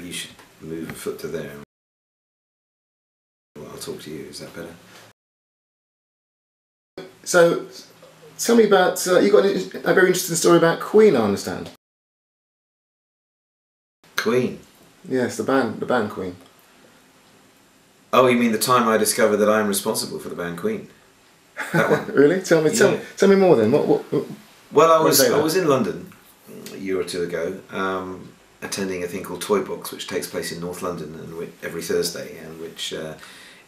you should move a foot to there. Well, I'll talk to you. Is that better? So, tell me about, you got a very interesting story about Queen, I understand. Queen? Yes, the band Queen. Oh, you mean the time I discovered that I'm responsible for the band Queen? That one? Really? Tell me more then. Well, I was in London a year or two ago, attending a thing called Toy Box, which takes place in North London and every Thursday, and which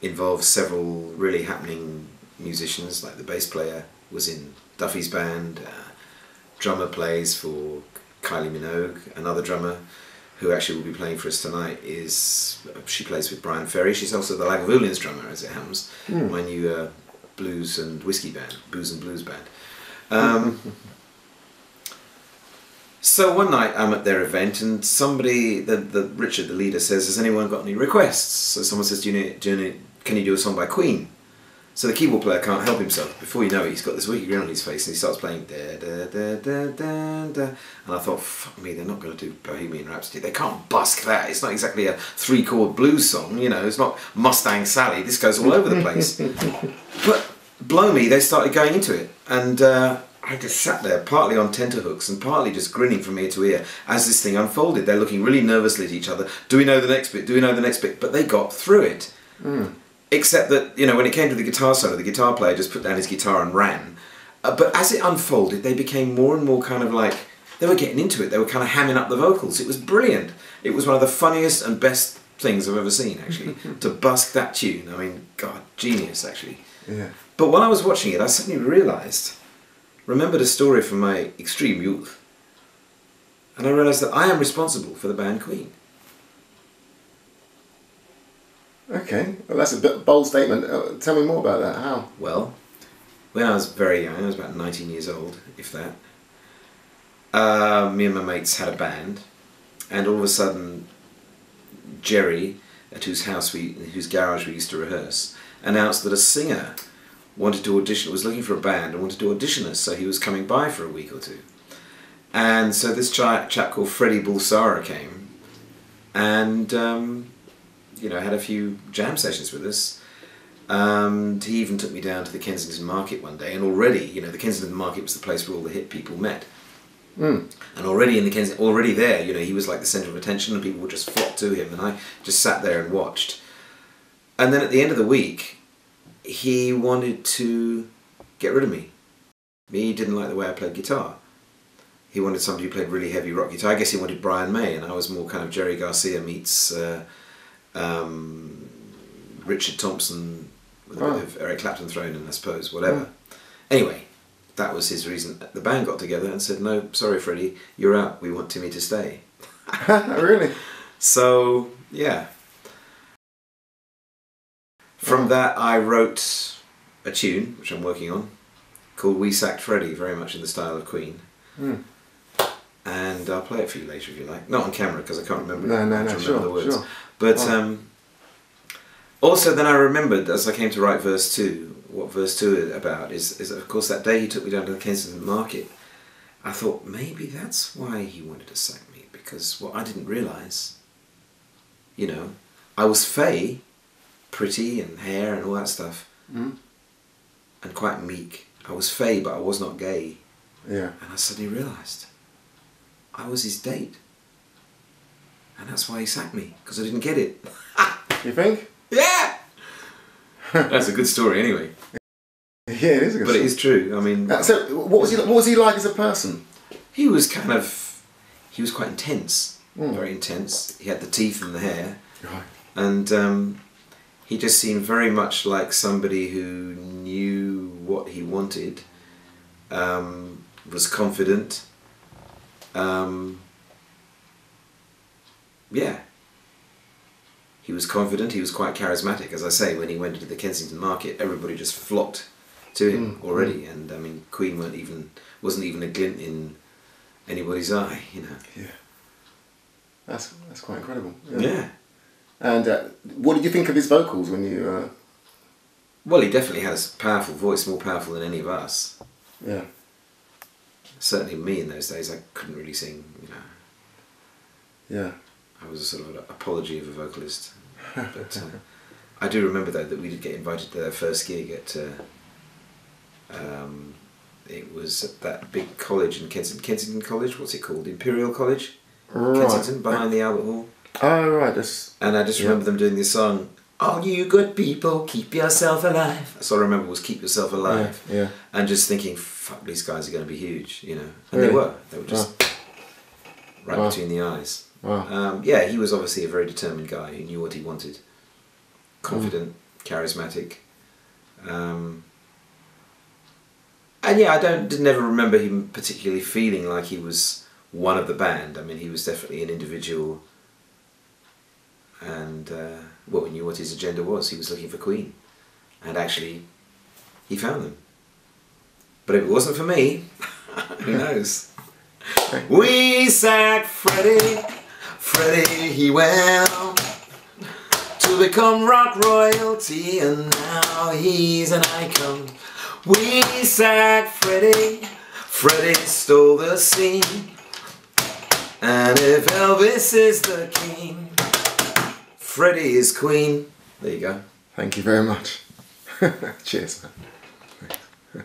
involves several really happening musicians. Like the bass player was in Duffy's band, drummer plays for Kylie Minogue, another drummer who actually will be playing for us tonight she plays with Brian Ferry. She's also the Lagavulins drummer, as it happens, my new blues and whiskey band, booze and blues band. So one night I'm at their event and somebody, Richard, the leader, says, "Has anyone got any requests?" So someone says, can you do a song by Queen? So the keyboard player can't help himself. Before you know it, he's got this wicked grin on his face and he starts playing da da da da da da. And I thought, fuck me, they're not going to do Bohemian Rhapsody. They can't busk that. It's not exactly a 3-chord blues song, you know. It's not Mustang Sally. This goes all over the place. But blow me, they started going into it, and I just sat there, partly on tenterhooks and partly just grinning from ear to ear as this thing unfolded. They're looking really nervously at each other. Do we know the next bit? Do we know the next bit? But they got through it. Except that, you know, when it came to the guitar solo, the guitar player just put down his guitar and ran. But as it unfolded, they became more and more kind of like, they were getting into it. They were kind of hamming up the vocals. It was brilliant. It was one of the funniest and best things I've ever seen, actually, to busk that tune. I mean, God, genius, actually. Yeah. But while I was watching it, I suddenly remembered a story from my extreme youth. And I realised that I am responsible for the band Queen. Okay, well that's a bit bold statement. Tell me more about that. How? Well, when I was very young, I was about 19 years old, if that. Me and my mates had a band, and all of a sudden, Jerry, at whose garage we used to rehearse, announced that a singer wanted to audition, was looking for a band and wanted to audition us, so he was coming by for a week or two. And so this chap called Freddie Bulsara came, and you know, had a few jam sessions with us. He even took me down to the Kensington Market one day, and already, you know, the Kensington Market was the place where all the hip people met. And already already there, you know, he was like the centre of attention, and people would just flock to him, and I just sat there and watched. And then at the end of the week, he wanted to get rid of me. He didn't like the way I played guitar. He wanted somebody who played really heavy rock guitar. I guess he wanted Brian May, and I was more kind of Jerry Garcia meets Richard Thompson with a bit of Eric Clapton thrown in, I suppose, whatever. Anyway, that was his reason. The band got together and said, "No, sorry Freddie, you're out. We want Timmy to stay." Really? So, yeah. From that I wrote a tune, which I'm working on, called We Sacked Freddie, very much in the style of Queen. And I'll play it for you later if you like. Not on camera because I can't remember. The words. Sure. But also then I remembered, as I came to write verse 2, what verse 2 is about is of course that day he took me down to the Kensington Market. I thought maybe that's why he wanted to sack me, because what I didn't realise, you know, I was fey, pretty and hair and all that stuff, and quite meek. I was fey, but I was not gay. Yeah. And I suddenly realised I was his date. And that's why he sacked me, because I didn't get it. You think? Yeah! That's a good story anyway. Yeah, it is a good story. But it is true, I mean... So, what was he like as a person? He was quite intense. Very intense. He had the teeth and the hair. Right. And he just seemed very much like somebody who knew what he wanted, was confident. Yeah. He was confident, he was quite charismatic. As I say, when he went into the Kensington Market, everybody just flocked to him already. And I mean, Queen wasn't even a glint in anybody's eye, you know. Yeah. That's quite incredible. Yeah. And what did you think of his vocals when you... Well, he definitely had a powerful voice, more powerful than any of us. Yeah. Certainly me in those days, I couldn't really sing, you know. Yeah. I was a sort of an apology of a vocalist. But I do remember though that we did get invited to their first gig at it was at that big college in Kensington College. What's it called? Imperial College, Kensington, behind the Albert Hall. Oh right, and I just remember them doing this song. All you good people, keep yourself alive. That's all I remember was keep yourself alive. Yeah. And just thinking, fuck, these guys are going to be huge, you know. And Really? they were. They were just right between the eyes. Wow. Yeah, he was obviously a very determined guy who knew what he wanted. Confident, charismatic. And yeah, didn't ever remember him particularly feeling like he was one of the band. I mean, he was definitely an individual. And well, we knew what his agenda was. He was looking for Queen, and actually, he found them. But if it wasn't for me, who knows? We sacked Freddie. Freddie, he went on to become rock royalty, and now he's an icon. We sacked Freddie. Freddie stole the scene, and if Elvis is the king, Freddie is Queen. There you go. Thank you very much. Cheers, man.